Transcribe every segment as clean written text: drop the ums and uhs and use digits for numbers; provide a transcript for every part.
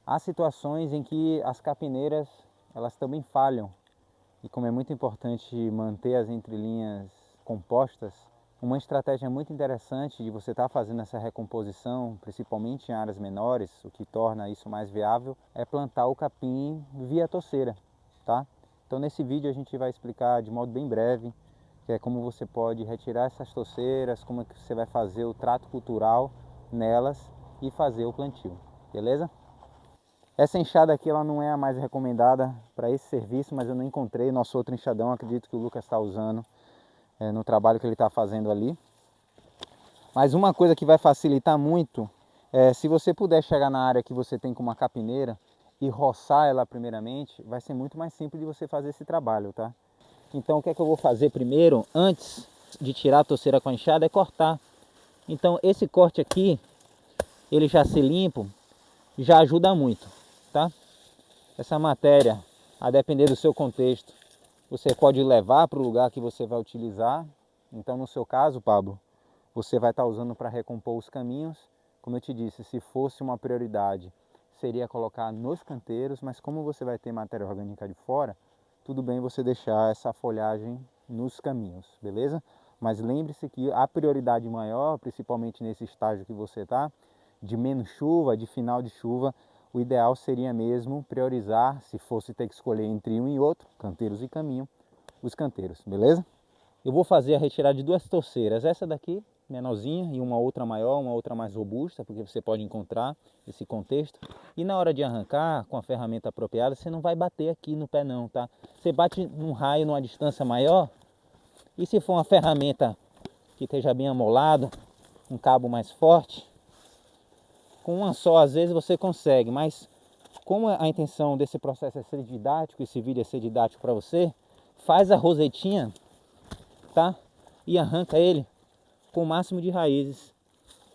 Há situações em que as capineiras elas também falham, e como é muito importante manter as entrelinhas compostas, uma estratégia muito interessante de você estar fazendo essa recomposição, principalmente em áreas menores, o que torna isso mais viável, é plantar o capim via toceira, tá? Então nesse vídeo a gente vai explicar de modo bem breve, que é como você pode retirar essas toceiras, como é que você vai fazer o trato cultural nelas e fazer o plantio, beleza? Essa enxada aqui ela não é a mais recomendada para esse serviço, mas eu não encontrei nosso outro enxadão, acredito que o Lucas está usando no trabalho que ele está fazendo ali. Mas uma coisa que vai facilitar muito é se você puder chegar na área que você tem com uma capineira e roçar ela primeiramente, vai ser muito mais simples de você fazer esse trabalho, tá? Então o que é que eu vou fazer primeiro, antes de tirar a toceira com a enxada, é cortar. Então esse corte aqui, ele já se limpo, já ajuda muito, tá? Essa matéria, a depender do seu contexto, você pode levar para o lugar que você vai utilizar. Então, no seu caso, Pablo, você vai estar usando para recompor os caminhos. Como eu te disse, se fosse uma prioridade, seria colocar nos canteiros, mas como você vai ter matéria orgânica de fora, tudo bem você deixar essa folhagem nos caminhos, beleza? Mas lembre-se que a prioridade maior, principalmente nesse estágio que você está, de menos chuva, de final de chuva, o ideal seria mesmo priorizar, se fosse ter que escolher entre um e outro, canteiros e caminho, os canteiros, beleza? Eu vou fazer a retirada de duas torceiras, essa daqui, menorzinha, e uma outra maior, uma outra mais robusta, porque você pode encontrar esse contexto. E na hora de arrancar, com a ferramenta apropriada, você não vai bater aqui no pé não, tá? Você bate num raio, numa distância maior, e se for uma ferramenta que esteja bem amolada, um cabo mais forte, com uma só às vezes você consegue, mas como a intenção desse processo é ser didático, esse vídeo é ser didático para você, faz a rosetinha, tá? E arranca ele com o máximo de raízes.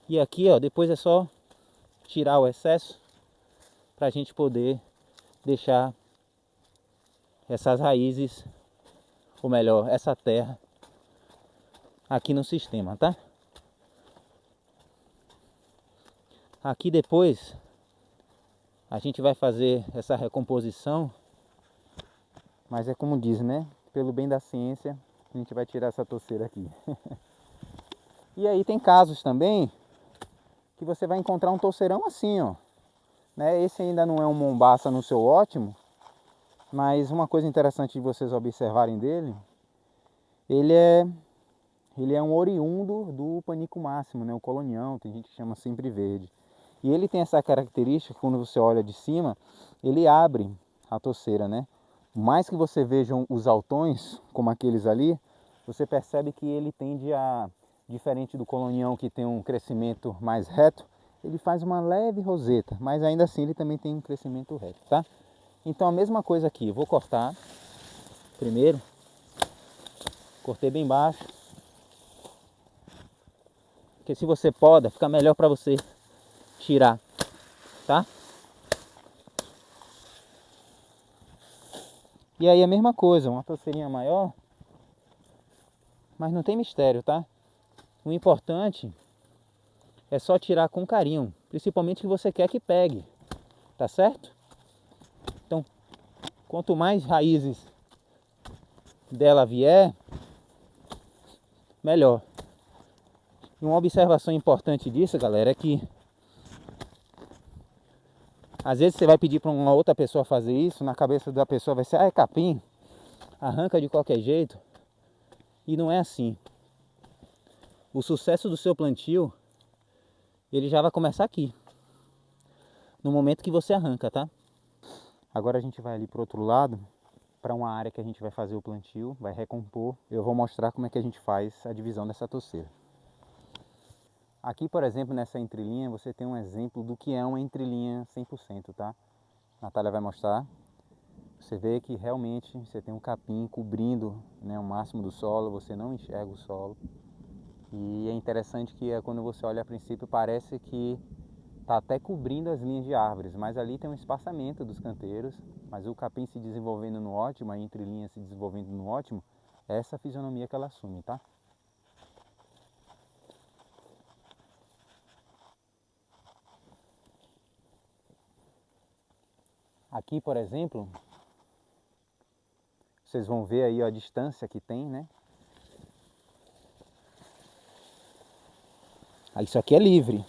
E aqui, ó, depois é só tirar o excesso para a gente poder deixar essas raízes, ou melhor, essa terra aqui no sistema, tá? Aqui depois a gente vai fazer essa recomposição, mas é como diz, né? Pelo bem da ciência, a gente vai tirar essa toceira aqui. E aí tem casos também que você vai encontrar um toceirão assim, ó. Né? Esse ainda não é um mombaça no seu ótimo, mas uma coisa interessante de vocês observarem dele, ele é um oriundo do panico máximo, né? O colonião, tem gente que chama sempre verde. E ele tem essa característica, quando você olha de cima, ele abre a toceira, né? Mais que você vejam os altões, como aqueles ali, você percebe que ele tende a, diferente do colonião que tem um crescimento mais reto, ele faz uma leve roseta, mas ainda assim ele também tem um crescimento reto, tá? Então a mesma coisa aqui, eu vou cortar primeiro, cortei bem baixo, porque se você poda, fica melhor para você tirar, tá? E aí a mesma coisa, uma toceirinha maior, mas não tem mistério, tá? O importante é só tirar com carinho, principalmente que você quer que pegue, tá certo? Então, quanto mais raízes dela vier, melhor. E uma observação importante disso, galera, é que às vezes você vai pedir para uma outra pessoa fazer isso, na cabeça da pessoa vai ser, ah, é capim, arranca de qualquer jeito. E não é assim. O sucesso do seu plantio, ele já vai começar aqui, no momento que você arranca, tá? Agora a gente vai ali pro outro lado, para uma área que a gente vai fazer o plantio, vai recompor. Eu vou mostrar como é que a gente faz a divisão dessa toceira. Aqui, por exemplo, nessa entrelinha, você tem um exemplo do que é uma entrelinha 100%, tá? A Natália vai mostrar. Você vê que realmente você tem um capim cobrindo, né, o máximo do solo, você não enxerga o solo. E é interessante que quando você olha a princípio parece que está até cobrindo as linhas de árvores, mas ali tem um espaçamento dos canteiros, mas o capim se desenvolvendo no ótimo, a entrelinha se desenvolvendo no ótimo, é essa fisionomia que ela assume, tá? Aqui, por exemplo, vocês vão ver aí ó, a distância que tem, né? Isso aqui é livre.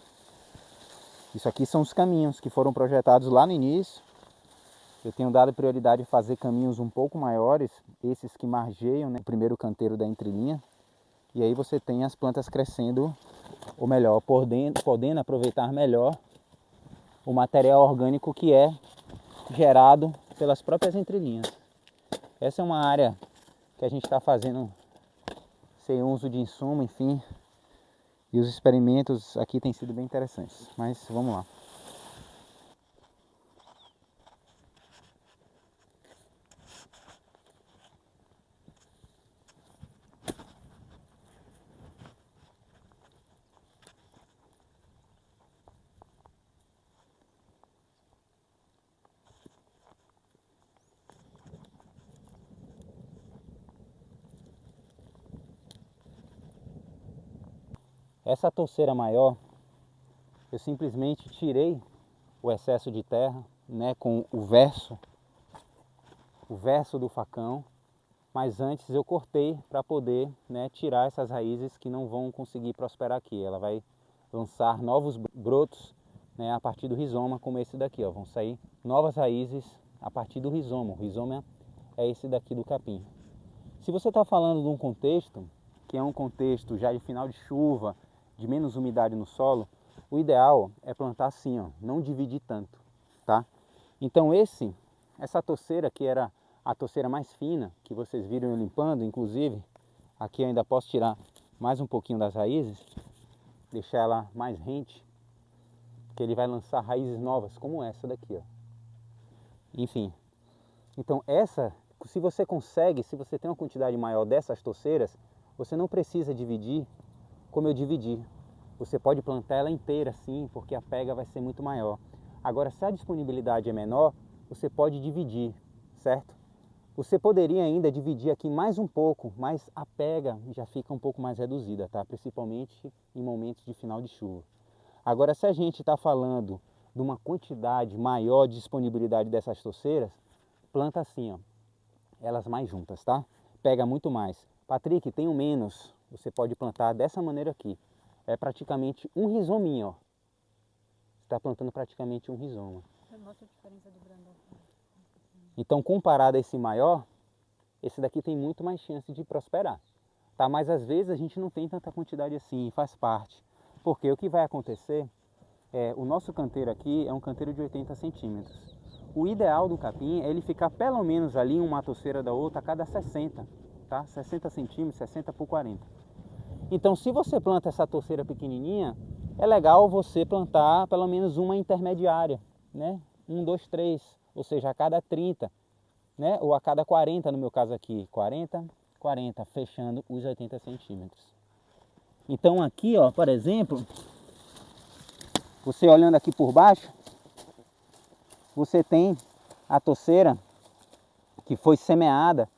Isso aqui são os caminhos que foram projetados lá no início. Eu tenho dado prioridade a fazer caminhos um pouco maiores, esses que margeiam, né, o primeiro canteiro da entrelinha. E aí você tem as plantas crescendo, ou melhor, podendo aproveitar melhor o material orgânico que é gerado pelas próprias entrelinhas. Essa é uma área que a gente está fazendo sem uso de insumo, enfim. E os experimentos aqui têm sido bem interessantes. Mas vamos lá. Essa touceira maior, eu simplesmente tirei o excesso de terra, né, com o verso do facão, mas antes eu cortei para poder, né, tirar essas raízes que não vão conseguir prosperar aqui. Ela vai lançar novos brotos, né, a partir do rizoma, como esse daqui, ó. Vão sair novas raízes a partir do rizoma. O rizoma é esse daqui do capim. Se você está falando de um contexto que é um contexto já de final de chuva, de menos umidade no solo, o ideal é plantar assim, ó, não dividir tanto, tá? Então essa touceira que era a touceira mais fina, que vocês viram eu limpando, inclusive, aqui eu ainda posso tirar mais um pouquinho das raízes, deixar ela mais rente, que ele vai lançar raízes novas, como essa daqui, ó. Enfim, então se você consegue, se você tem uma quantidade maior dessas touceiras, você não precisa dividir como eu dividi. Você pode plantar ela inteira assim, porque a pega vai ser muito maior. Agora, se a disponibilidade é menor, você pode dividir, certo? Você poderia ainda dividir aqui mais um pouco, mas a pega já fica um pouco mais reduzida, tá? Principalmente em momentos de final de chuva. Agora, se a gente está falando de uma quantidade maior de disponibilidade dessas touceiras, planta assim, ó, elas mais juntas, tá? Pega muito mais. Patrick, tenho menos. Você pode plantar dessa maneira aqui. É praticamente um rizominho, ó. Você está plantando praticamente um rizoma. Mostra a diferença do grandão. Então, comparado a esse maior, esse daqui tem muito mais chance de prosperar, tá? Mas às vezes a gente não tem tanta quantidade assim, faz parte. Porque o que vai acontecer é, o nosso canteiro aqui é um canteiro de 80 centímetros. O ideal do capim é ele ficar pelo menos ali uma touceira da outra a cada 60, tá? 60 centímetros, 60 por 40. Então, se você planta essa touceira pequenininha, é legal você plantar pelo menos uma intermediária, né? 1, 2, 3, ou seja, a cada 30, né? Ou a cada 40 no meu caso aqui, 40, 40, fechando os 80 centímetros. Então aqui, ó, por exemplo, você olhando aqui por baixo, você tem a touceira que foi semeada,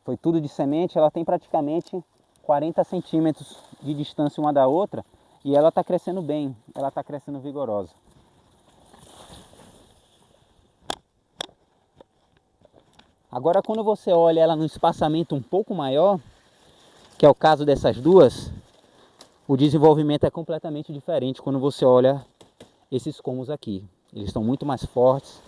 foi tudo de semente, ela tem praticamente 40 centímetros de distância uma da outra e ela está crescendo bem, ela está crescendo vigorosa. Agora quando você olha ela num espaçamento um pouco maior, que é o caso dessas duas, o desenvolvimento é completamente diferente quando você olha esses comos aqui. Eles estão muito mais fortes,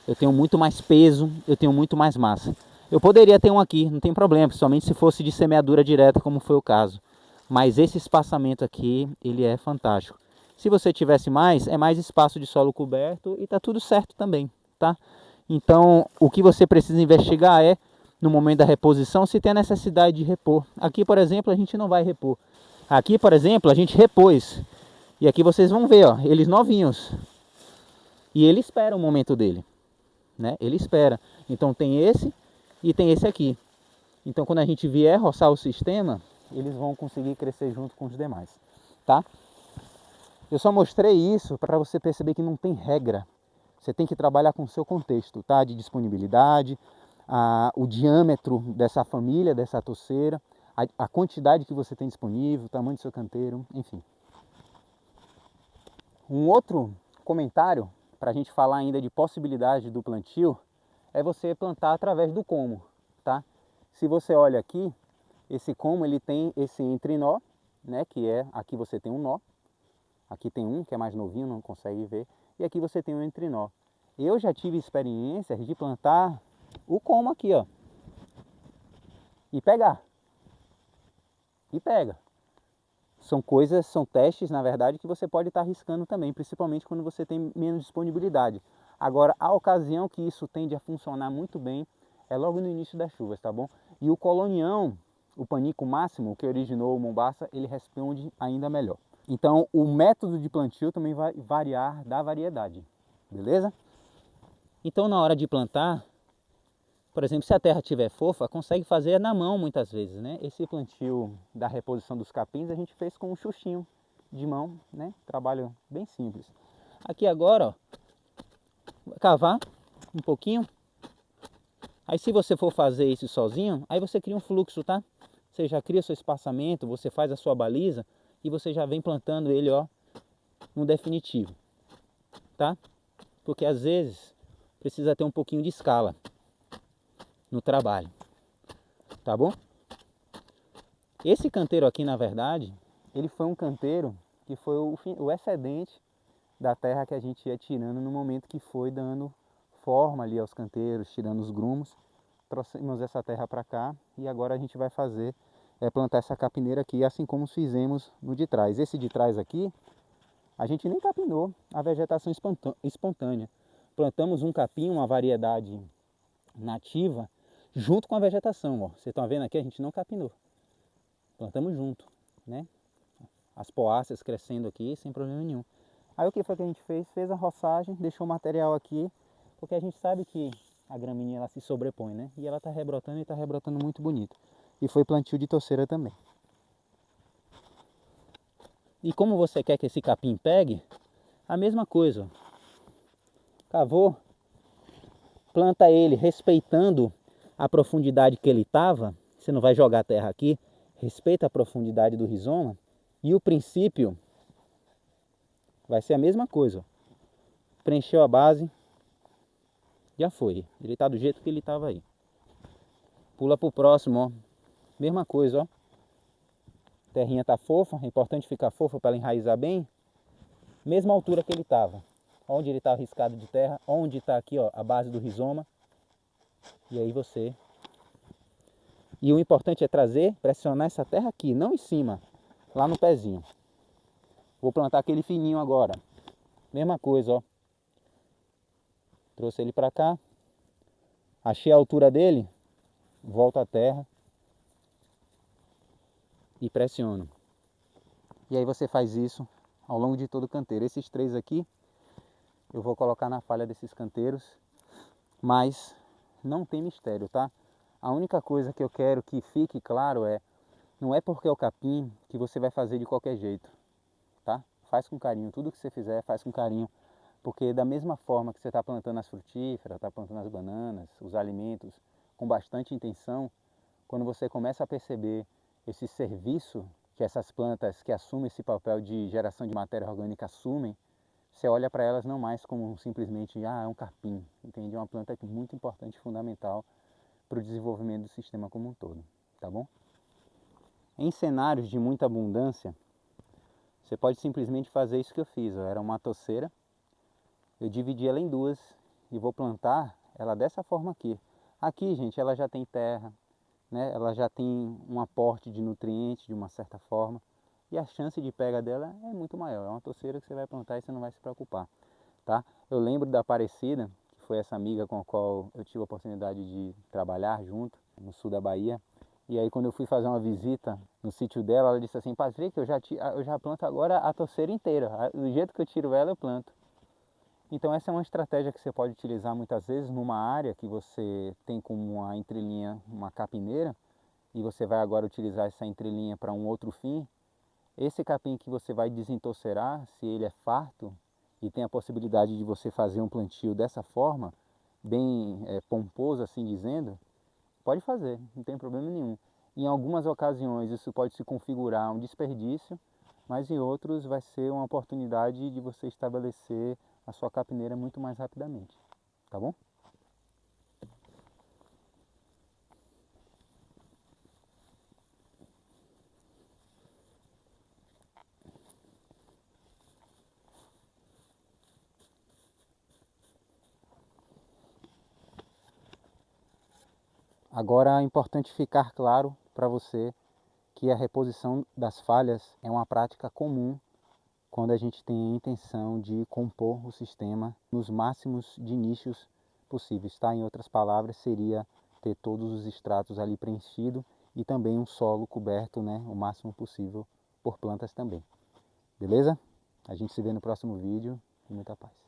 eu tenho muito mais peso, eu tenho muito mais massa. Eu poderia ter um aqui, não tem problema, principalmente se fosse de semeadura direta, como foi o caso. Mas esse espaçamento aqui, ele é fantástico. Se você tivesse mais, é mais espaço de solo coberto e tá tudo certo também, tá? Então, o que você precisa investigar é, no momento da reposição, se tem a necessidade de repor. Aqui, por exemplo, a gente não vai repor. Aqui, por exemplo, a gente repôs. E aqui vocês vão ver, ó, eles novinhos. E ele espera o momento dele, né? Ele espera. Então tem esse e tem esse aqui. Então quando a gente vier roçar o sistema, eles vão conseguir crescer junto com os demais, tá? Eu só mostrei isso para você perceber que não tem regra. Você tem que trabalhar com o seu contexto, tá? De disponibilidade, o diâmetro dessa família, dessa touceira, a quantidade que você tem disponível, o tamanho do seu canteiro, enfim. Um outro comentário para a gente falar ainda de possibilidade do plantio, é você plantar através do como, tá? Se você olha aqui, esse como ele tem esse entrenó, né, que é, aqui você tem um nó, aqui tem um que é mais novinho, não consegue ver, e aqui você tem um entrenó. Eu já tive experiências de plantar o como aqui, ó, e pegar, e pega. São testes, na verdade, que você pode estar arriscando também, principalmente quando você tem menos disponibilidade. Agora, a ocasião que isso tende a funcionar muito bem é logo no início das chuvas, tá bom? E o colonião, o panico máximo, que originou o Mombaça, ele responde ainda melhor. Então, o método de plantio também vai variar da variedade, beleza? Então, na hora de plantar, por exemplo, se a terra estiver fofa, consegue fazer na mão muitas vezes, né? Esse plantio da reposição dos capins a gente fez com um xuxinho de mão, né? Trabalho bem simples. Aqui agora, ó, vai cavar um pouquinho. Aí se você for fazer isso sozinho, aí você cria um fluxo, tá? Você já cria seu espaçamento, você faz a sua baliza e você já vem plantando ele, ó, no definitivo, tá? Porque às vezes precisa ter um pouquinho de escala no trabalho, tá bom? Esse canteiro aqui, na verdade, ele foi um canteiro que foi o excedente da terra que a gente ia tirando no momento que foi dando forma ali aos canteiros, tirando os grumos. Trouxemos essa terra para cá e agora a gente vai fazer, plantar essa capineira aqui, assim como fizemos no de trás. Esse de trás aqui, a gente nem capinou, a vegetação espontânea. Plantamos um capim, uma variedade nativa, junto com a vegetação. Ó. Vocês estão vendo aqui, a gente não capinou. Plantamos junto, né? As poáceas crescendo aqui sem problema nenhum. Aí o que foi que a gente fez? Fez a roçagem, deixou o material aqui, porque a gente sabe que a gramínea ela se sobrepõe, né? E ela está rebrotando e está rebrotando muito bonito. E foi plantio de toceira também. E como você quer que esse capim pegue, a mesma coisa. Cavou, planta ele respeitando a profundidade que ele estava. Você não vai jogar a terra aqui, respeita a profundidade do rizoma. E o princípio vai ser a mesma coisa. Preencheu a base, já foi. Ele está do jeito que ele estava aí. Pula para o próximo, ó. Mesma coisa, ó. Terrinha tá fofa, é importante ficar fofa para ela enraizar bem. Mesma altura que ele estava. Onde ele está riscado de terra, onde está aqui, ó, a base do rizoma. E aí você... E o importante é trazer, pressionar essa terra aqui, não em cima, lá no pezinho. Vou plantar aquele fininho agora. Mesma coisa, ó. Trouxe ele para cá. Achei a altura dele, volto a terra e pressiono. E aí você faz isso ao longo de todo o canteiro. Esses três aqui eu vou colocar na falha desses canteiros, mas não tem mistério, tá? A única coisa que eu quero que fique claro é, não é porque é o capim que você vai fazer de qualquer jeito, tá? Faz com carinho, tudo que você fizer faz com carinho, porque da mesma forma que você está plantando as frutíferas, está plantando as bananas, os alimentos, com bastante intenção, quando você começa a perceber esse serviço que essas plantas que assumem esse papel de geração de matéria orgânica assumem, você olha para elas não mais como simplesmente, é um capim, entende? É uma planta muito importante, fundamental para o desenvolvimento do sistema como um todo, tá bom? Em cenários de muita abundância, você pode simplesmente fazer isso que eu fiz, ó. Era uma toceira, eu dividi ela em duas e vou plantar ela dessa forma aqui. Aqui, gente, ela já tem terra, né? Ela já tem um aporte de nutrientes de uma certa forma e a chance de pega dela é muito maior. É uma toceira que você vai plantar e você não vai se preocupar, tá? Eu lembro da Aparecida, que foi essa amiga com a qual eu tive a oportunidade de trabalhar junto, no sul da Bahia. E aí quando eu fui fazer uma visita no sítio dela, ela disse assim, Patrick, eu já planto agora a toceira inteira. Do jeito que eu tiro ela, eu planto. Então essa é uma estratégia que você pode utilizar muitas vezes numa área que você tem como uma entrelinha, uma capineira, e você vai agora utilizar essa entrelinha para um outro fim. Esse capim que você vai desentocerar, se ele é farto e tem a possibilidade de você fazer um plantio dessa forma, bem pomposo assim dizendo, pode fazer, não tem problema nenhum. Em algumas ocasiões isso pode se configurar um desperdício, mas em outros vai ser uma oportunidade de você estabelecer a sua capineira muito mais rapidamente, tá bom? Agora é importante ficar claro para você que a reposição das falhas é uma prática comum quando a gente tem a intenção de compor o sistema nos máximos de nichos possíveis, tá? Em outras palavras, seria ter todos os estratos ali preenchido e também um solo coberto, né, o máximo possível por plantas também. Beleza? A gente se vê no próximo vídeo e muita paz.